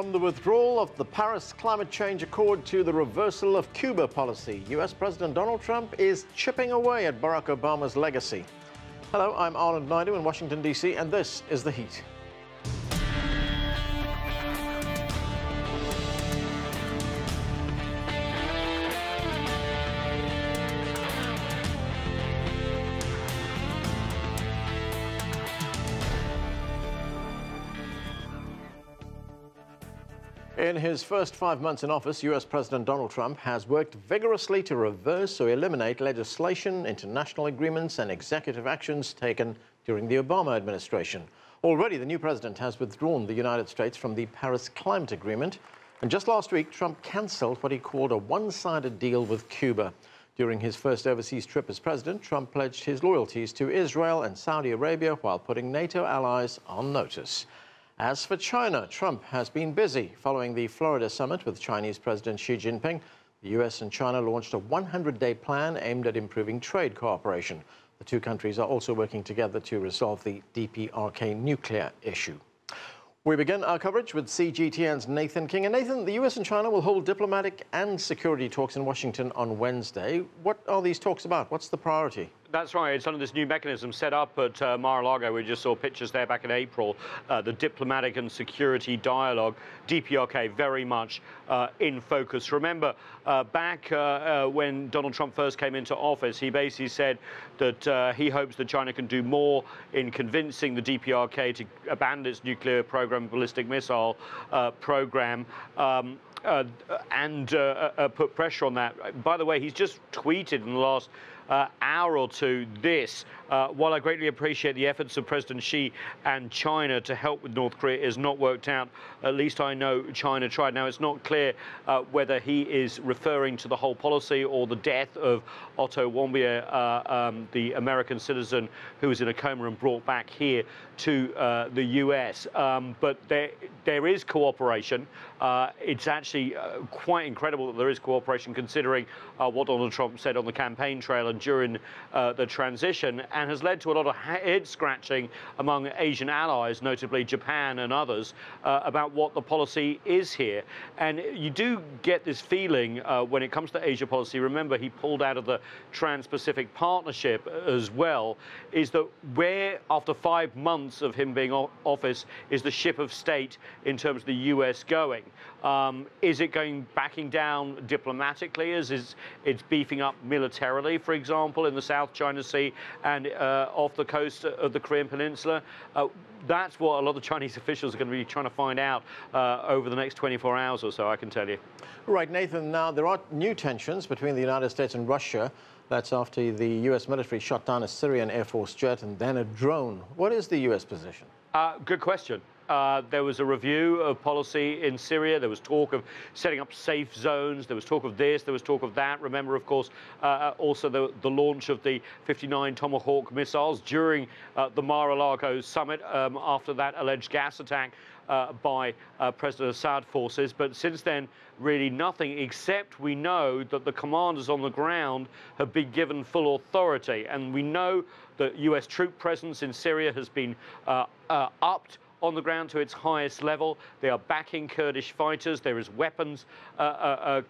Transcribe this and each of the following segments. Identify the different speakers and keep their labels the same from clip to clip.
Speaker 1: From the withdrawal of the Paris Climate Change Accord to the reversal of Cuba policy, US President Donald Trump is chipping away at Barack Obama's legacy. Hello, I'm Arnold Naidu in Washington, D.C., and this is The Heat. In his first 5 months in office, US President Donald Trump has worked vigorously to reverse or eliminate legislation, international agreements, and executive actions taken during the Obama administration. Already, the new president has withdrawn the United States from the Paris Climate Agreement. And just last week, Trump cancelled what he called a one-sided deal with Cuba. During his first overseas trip as president, Trump pledged his loyalties to Israel and Saudi Arabia while putting NATO allies on notice. As for China, Trump has been busy. Following the Florida summit with Chinese President Xi Jinping, the US and China launched a 100-day plan aimed at improving trade cooperation. The two countries are also working together to resolve the DPRK nuclear issue. We begin our coverage with CGTN's Nathan King. And Nathan, the US and China will hold diplomatic and security talks in Washington on Wednesday. What are these talks about? What's the priority?
Speaker 2: That's right. It's under this new mechanism set up at Mar-a-Lago. We just saw pictures there back in April. The diplomatic and security dialogue, DPRK, very much in focus. Remember, back when Donald Trump first came into office, he basically said that he hopes that China can do more in convincing the DPRK to abandon its nuclear program, ballistic missile program, and put pressure on that. By the way, he's just tweeted in the last hour or two this. While I greatly appreciate the efforts of President Xi and China to help with North Korea, it has not worked out. At least I know China tried. Now, it's not clear whether he is referring to the whole policy or the death of Otto Warmbier, the American citizen who was in a coma and brought back here to the US. But there is cooperation. It's actually quite incredible that there is cooperation, considering what Donald Trump said on the campaign trail and during the transition, and has led to a lot of head-scratching among Asian allies, notably Japan and others, about what the policy is here. And you do get this feeling when it comes to Asia policy. Remember, he pulled out of the Trans-Pacific Partnership as well. Is that where, after 5 months of him being in office, is the ship of state in terms of the US going? Is it backing down diplomatically? Is it's beefing up militarily, for example, in the South China Sea and off the coast of the Korean Peninsula? That's what a lot of Chinese officials are going to be trying to find out over the next 24 hours or so, I can tell you. Right,
Speaker 1: Nathan, now there are new tensions between the United States and Russia. That's after the US military shot down a Syrian Air Force jet and then a drone. What is the US position?
Speaker 2: Good question. There was a review of policy in Syria. There was talk of setting up safe zones. There was talk of this. There was talk of that. Remember, of course, also the launch of the 59 Tomahawk missiles during the Mar-a-Lago summit after that alleged gas attack by President Assad forces. But since then, really nothing, except we know that the commanders on the ground have been given full authority. And we know that US troop presence in Syria has been upped on the ground to its highest level. They are backing Kurdish fighters. There is weapons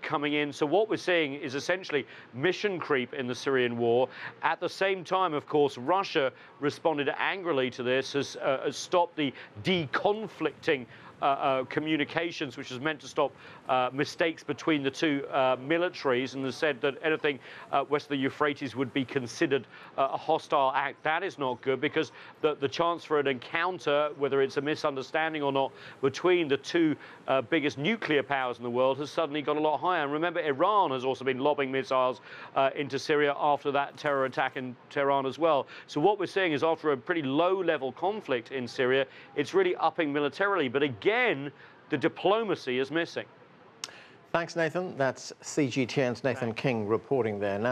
Speaker 2: coming in. So what we're seeing is essentially mission creep in the Syrian war. At the same time, of course, Russia responded angrily to this, has stopped the deconflicting communications, which is meant to stop mistakes between the two militaries, and has said that anything west of the Euphrates would be considered a hostile act. That is not good, because the chance for an encounter, whether it's a misunderstanding or not, between the two biggest nuclear powers in the world has suddenly got a lot higher. And remember, Iran has also been lobbing missiles into Syria after that terror attack in Tehran as well. So what we're seeing is, after a pretty low-level conflict in Syria, it's really upping militarily. But again, the diplomacy is missing.
Speaker 1: Thanks, Nathan. That's CGTN's Nathan King reporting there now.